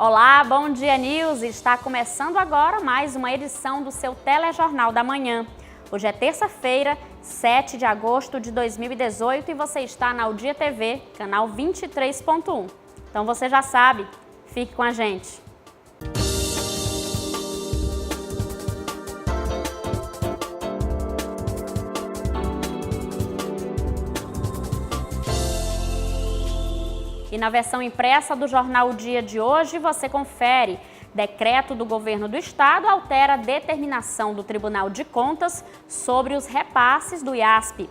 Olá, Bom Dia News! Está começando agora mais uma edição do seu Telejornal da Manhã. Hoje é terça-feira, 7 de agosto de 2018 e você está na Aldia TV, canal 23.1. Então você já sabe, fique com a gente. E na versão impressa do Jornal O Dia de hoje, você confere. Decreto do Governo do Estado altera a determinação do Tribunal de Contas sobre os repasses do IASP.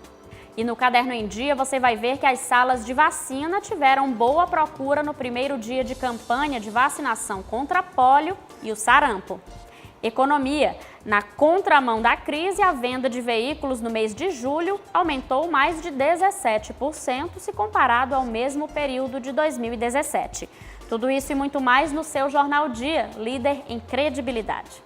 E no Caderno em Dia, você vai ver que as salas de vacina tiveram boa procura no primeiro dia de campanha de vacinação contra a pólio e o sarampo. Economia. Na contramão da crise, a venda de veículos no mês de julho aumentou mais de 17% se comparado ao mesmo período de 2017. Tudo isso e muito mais no seu Jornal Dia, líder em credibilidade.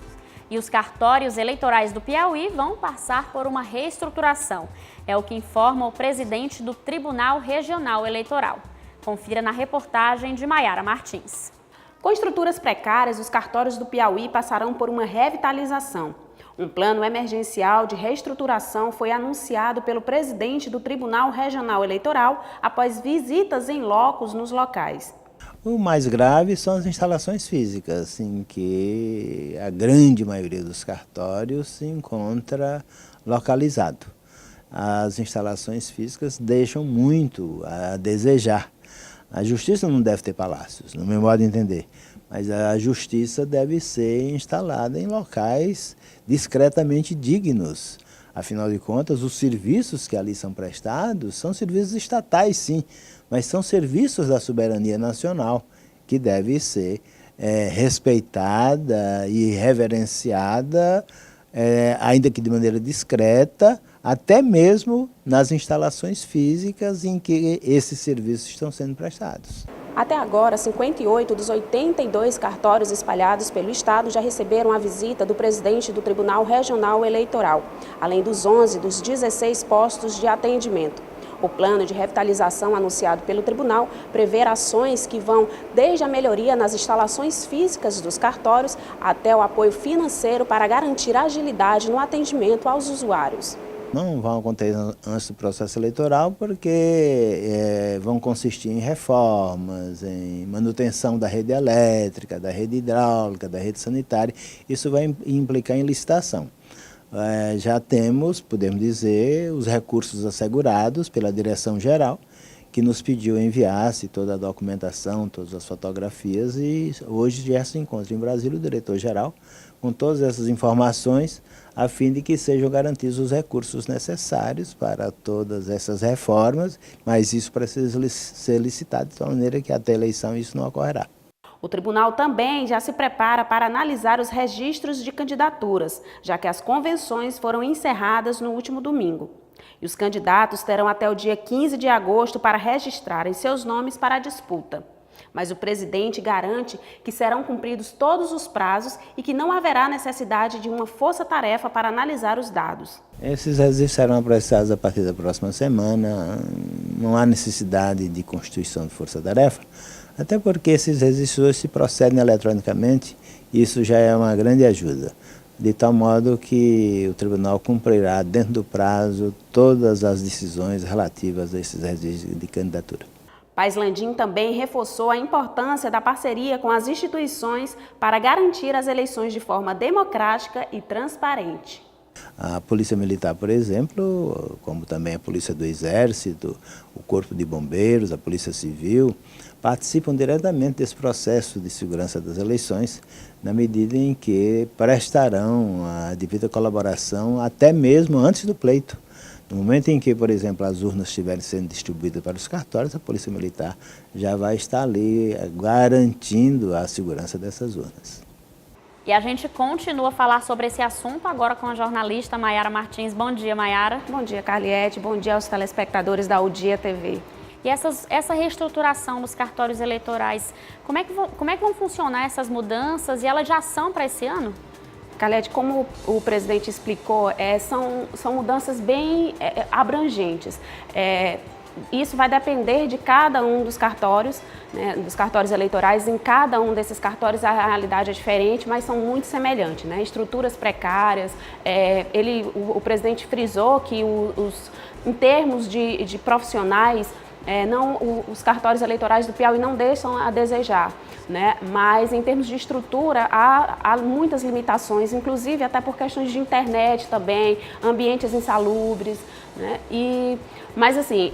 E os cartórios eleitorais do Piauí vão passar por uma reestruturação. É o que informa o presidente do Tribunal Regional Eleitoral. Confira na reportagem de Maiara Martins. Com estruturas precárias, os cartórios do Piauí passarão por uma revitalização. Um plano emergencial de reestruturação foi anunciado pelo presidente do Tribunal Regional Eleitoral após visitas em locos nos locais. O mais grave são as instalações físicas, em que a grande maioria dos cartórios se encontra localizado. As instalações físicas deixam muito a desejar. A justiça não deve ter palácios, no meu modo de entender, mas a justiça deve ser instalada em locais discretamente dignos. Afinal de contas, os serviços que ali são prestados são serviços estatais, sim, mas são serviços da soberania nacional, que deve ser respeitada e reverenciada, ainda que de maneira discreta, até mesmo nas instalações físicas em que esses serviços estão sendo prestados. Até agora, 58 dos 82 cartórios espalhados pelo Estado já receberam a visita do presidente do Tribunal Regional Eleitoral, além dos 11 dos 16 postos de atendimento. O plano de revitalização anunciado pelo tribunal prevê ações que vão desde a melhoria nas instalações físicas dos cartórios até o apoio financeiro para garantir agilidade no atendimento aos usuários. Não vão acontecer antes do processo eleitoral porque vão consistir em reformas, em manutenção da rede elétrica, da rede hidráulica, da rede sanitária. Isso vai implicar em licitação. Já temos, podemos dizer, os recursos assegurados pela Direção-Geral, que nos pediu enviasse toda a documentação, todas as fotografias, e hoje já se encontra em Brasília o diretor-geral com todas essas informações, a fim de que sejam garantidos os recursos necessários para todas essas reformas, mas isso precisa ser licitado de tal maneira que até a eleição isso não ocorrerá. O tribunal também já se prepara para analisar os registros de candidaturas, já que as convenções foram encerradas no último domingo. E os candidatos terão até o dia 15 de agosto para registrarem seus nomes para a disputa. Mas o presidente garante que serão cumpridos todos os prazos e que não haverá necessidade de uma força-tarefa para analisar os dados. Esses registros serão apressados a partir da próxima semana. Não há necessidade de constituição de força-tarefa, até porque esses registros se procedem eletronicamente, e isso já é uma grande ajuda. De tal modo que o tribunal cumprirá, dentro do prazo, todas as decisões relativas a esses registros de candidatura. Paes Landim também reforçou a importância da parceria com as instituições para garantir as eleições de forma democrática e transparente. A Polícia Militar, por exemplo, como também a Polícia do Exército, o Corpo de Bombeiros, a Polícia Civil, participam diretamente desse processo de segurança das eleições, na medida em que prestarão a devida colaboração até mesmo antes do pleito. No momento em que, por exemplo, as urnas estiverem sendo distribuídas para os cartórios, a Polícia Militar já vai estar ali garantindo a segurança dessas urnas. E a gente continua a falar sobre esse assunto agora com a jornalista Maiara Martins. Bom dia, Maiara. Bom dia, Carliete. Bom dia aos telespectadores da Aldia TV. E essa reestruturação dos cartórios eleitorais, como é que vão funcionar essas mudanças e elas já são para esse ano? Carliete, como o presidente explicou, são mudanças bem abrangentes. isso vai depender de cada um dos cartórios, né, dos cartórios eleitorais. Em cada um desses cartórios a realidade é diferente, mas são muito semelhantes, né? Estruturas precárias. O presidente frisou que em termos de profissionais, os cartórios eleitorais do Piauí não deixam a desejar, né? Mas em termos de estrutura há muitas limitações, inclusive até por questões de internet também, ambientes insalubres, né? Mas assim,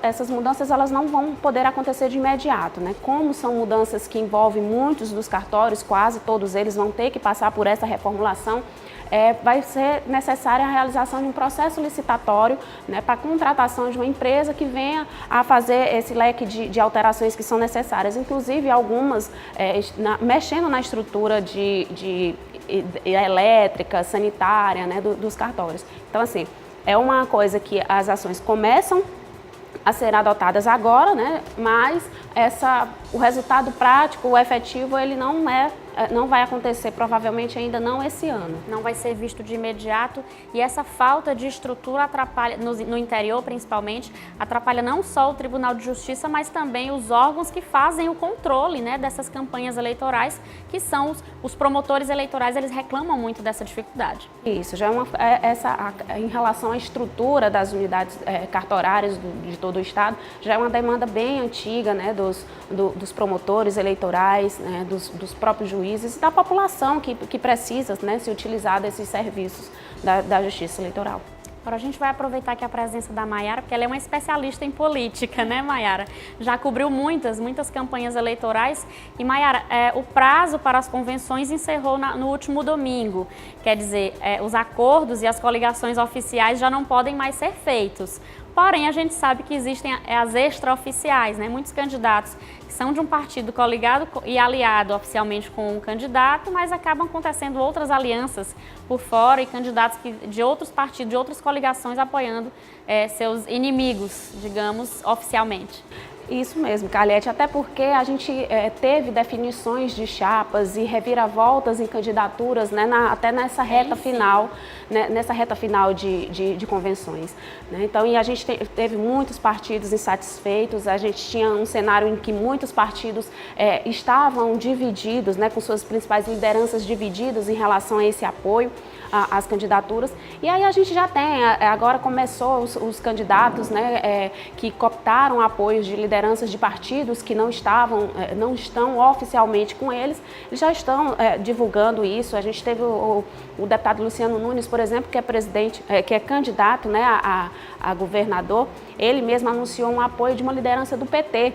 essas mudanças elas não vão poder acontecer de imediato, né? Como são mudanças que envolvem muitos dos cartórios, quase todos eles vão ter que passar por essa reformulação. Vai ser necessária a realização de um processo licitatório, né, para a contratação de uma empresa que venha a fazer esse leque de alterações que são necessárias, inclusive algumas mexendo na estrutura de elétrica, sanitária, né, dos cartórios. Então, assim, é uma coisa que as ações começam a ser adotadas agora, né, mas o resultado prático, o efetivo, ele não vai acontecer, provavelmente ainda não esse ano. Não vai ser visto de imediato, e essa falta de estrutura atrapalha, no interior principalmente, atrapalha não só o Tribunal de Justiça, mas também os órgãos que fazem o controle, né, dessas campanhas eleitorais, que são os promotores eleitorais. Eles reclamam muito dessa dificuldade. Isso, já em relação à estrutura das unidades cartorárias de todo o estado, já é uma demanda bem antiga, né, dos promotores eleitorais, né, dos próprios juízes e da população que precisa, né, se utilizar desses serviços da Justiça Eleitoral. Agora a gente vai aproveitar aqui a presença da Maiara, porque ela é uma especialista em política, né, Maiara? Já cobriu muitas campanhas eleitorais. E, Maiara, o prazo para as convenções encerrou no último domingo. Quer dizer, os acordos e as coligações oficiais já não podem mais ser feitos. Porém, a gente sabe que existem as extraoficiais, né? Muitos candidatos que são de um partido coligado e aliado oficialmente com um candidato, mas acabam acontecendo outras alianças por fora e candidatos de outros partidos, de outras coligações apoiando seus inimigos, digamos, oficialmente. Isso mesmo, Carlete, até porque a gente teve definições de chapas e reviravoltas em candidaturas, né, até nessa reta final, né, de convenções, né? Então, e a gente teve muitos partidos insatisfeitos, a gente tinha um cenário em que muitos partidos estavam divididos, né, com suas principais lideranças divididas em relação a esse apoio às candidaturas. E aí a gente já tem, agora começou os candidatos, né, que cooptaram apoios de lideranças de partidos que não estão oficialmente com eles já estão divulgando isso. A gente teve o deputado Luciano Nunes, por exemplo, que é candidato, né, a governador. Ele mesmo anunciou um apoio de uma liderança do PT,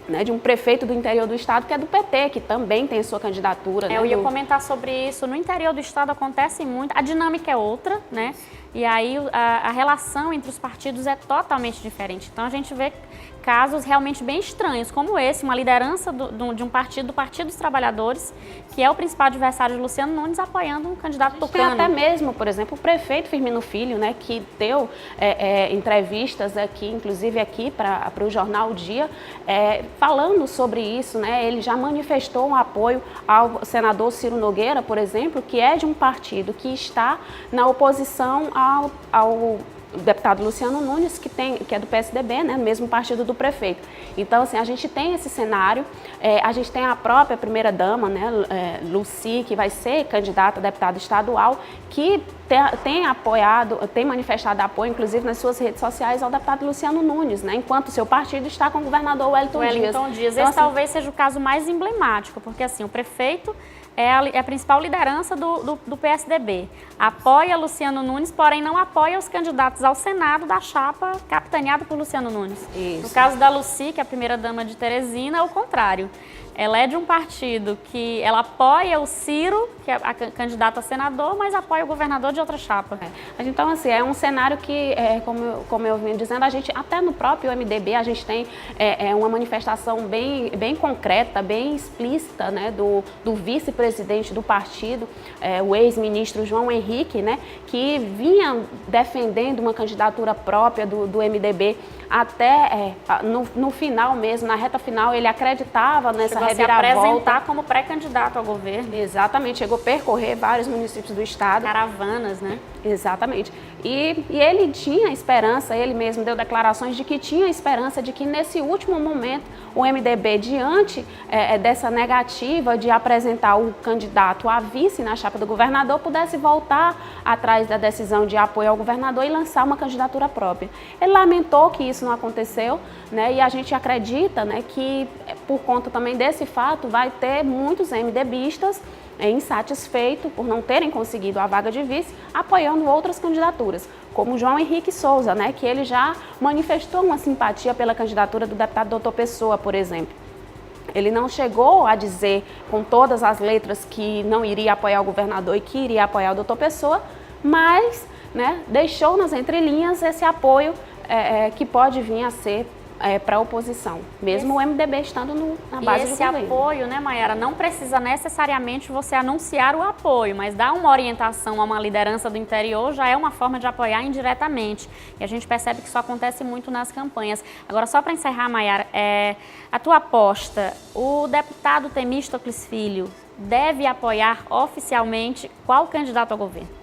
né, de um prefeito do interior do estado que é do PT, que também tem sua candidatura. Eu ia comentar sobre isso. No interior do estado acontece muito, a dinâmica é outra, né? E aí a relação entre os partidos é totalmente diferente. Então a gente vê casos realmente bem estranhos, como esse, uma liderança de um partido, do Partido dos Trabalhadores, que é o principal adversário de Luciano Nunes, apoiando um candidato tucano. Tem até mesmo, por exemplo, o prefeito Firmino Filho, né, que deu entrevistas aqui, inclusive aqui para o jornal O Dia, falando sobre isso, né? Ele já manifestou um apoio ao senador Ciro Nogueira, por exemplo, que é de um partido que está na oposição ao deputado Luciano Nunes, que é do PSDB, né, mesmo partido do prefeito. Então, assim, a gente tem esse cenário, a gente tem a própria primeira-dama, né, Lucy, que vai ser candidata a deputada estadual, que tem manifestado apoio, inclusive nas suas redes sociais, ao deputado Luciano Nunes, né, enquanto seu partido está com o governador Wellington Dias. Então, esse talvez seja o caso mais emblemático, porque assim, o prefeito é a principal liderança do PSDB. Apoia Luciano Nunes, porém não apoia os candidatos ao Senado da chapa capitaneada por Luciano Nunes. Isso. No caso da Lucy, que é a primeira-dama de Teresina, é o contrário. Ela é de um partido que ela apoia o Ciro, que é a candidata a senador, mas apoia o governador de outra chapa. Então, assim, é um cenário que, como eu vim dizendo, a gente, até no próprio MDB, a gente tem uma manifestação bem concreta, bem explícita, né, do vice-presidente do partido, o ex-ministro João Henrique, né, que vinha defendendo uma candidatura própria do MDB até no final mesmo, na reta final, ele acreditava nessa a se apresentar como pré-candidato ao governo. Exatamente, chegou a percorrer vários municípios do estado. Caravanas, né? Exatamente. E ele tinha esperança, ele mesmo deu declarações de que tinha esperança de que nesse último momento o MDB, diante dessa negativa de apresentar o candidato a vice na chapa do governador, pudesse voltar atrás da decisão de apoio ao governador e lançar uma candidatura própria. Ele lamentou que isso não aconteceu, né, e a gente acredita, né, que por conta também desse fato vai ter muitos MDBistas insatisfeitos por não terem conseguido a vaga de vice, apoiando outras candidaturas, como João Henrique Souza, né, que ele já manifestou uma simpatia pela candidatura do deputado Doutor Pessoa, por exemplo. Ele não chegou a dizer com todas as letras que não iria apoiar o governador e que iria apoiar o Doutor Pessoa, mas, né, deixou nas entrelinhas esse apoio que pode vir a ser para a oposição, mesmo o MDB estando na base do governo. Esse apoio, né, Mayara, não precisa necessariamente você anunciar o apoio, mas dar uma orientação a uma liderança do interior já é uma forma de apoiar indiretamente. E a gente percebe que isso acontece muito nas campanhas. Agora, só para encerrar, Mayara, a tua aposta, o deputado Temístocles Filho deve apoiar oficialmente qual candidato ao governo?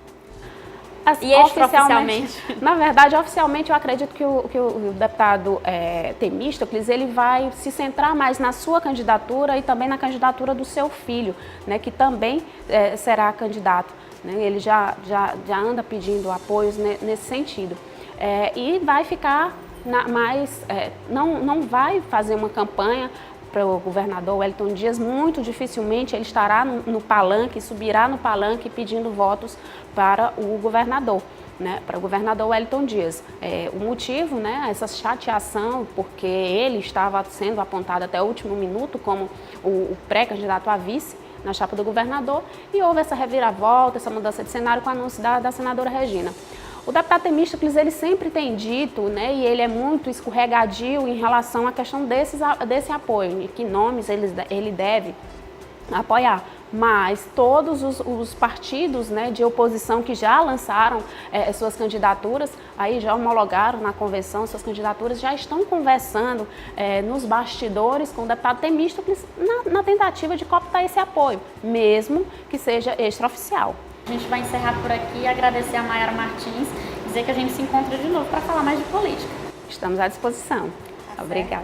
E extraoficialmente? Na verdade, oficialmente, eu acredito que o deputado Temístocles, ele vai se centrar mais na sua candidatura e também na candidatura do seu filho, né, que também será candidato. Né, ele já anda pedindo apoios nesse sentido. E vai ficar não vai fazer uma campanha para o governador Wellington Dias, muito dificilmente ele estará no palanque, subirá no palanque pedindo votos para o governador, né, para o governador Wellington Dias. O motivo, né, essa chateação, porque ele estava sendo apontado até o último minuto como o pré-candidato a vice na chapa do governador, e houve essa reviravolta, essa mudança de cenário com o anúncio da senadora Regina. O deputado Temístocles, ele sempre tem dito, né, e ele é muito escorregadio em relação à questão desse apoio, e que nomes ele deve apoiar. Mas todos os partidos, né, de oposição que já lançaram suas candidaturas, aí já homologaram na convenção suas candidaturas, já estão conversando nos bastidores com o deputado Temístocles na tentativa de cooptar esse apoio, mesmo que seja extraoficial. A gente vai encerrar por aqui, agradecer a Mayara Martins, dizer que a gente se encontra de novo para falar mais de política. Estamos à disposição. Obrigada.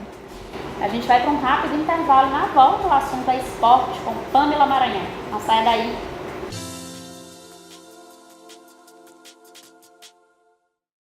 A gente vai para um rápido intervalo e na volta o assunto é esporte com Pamela Maranhão. Não saia daí.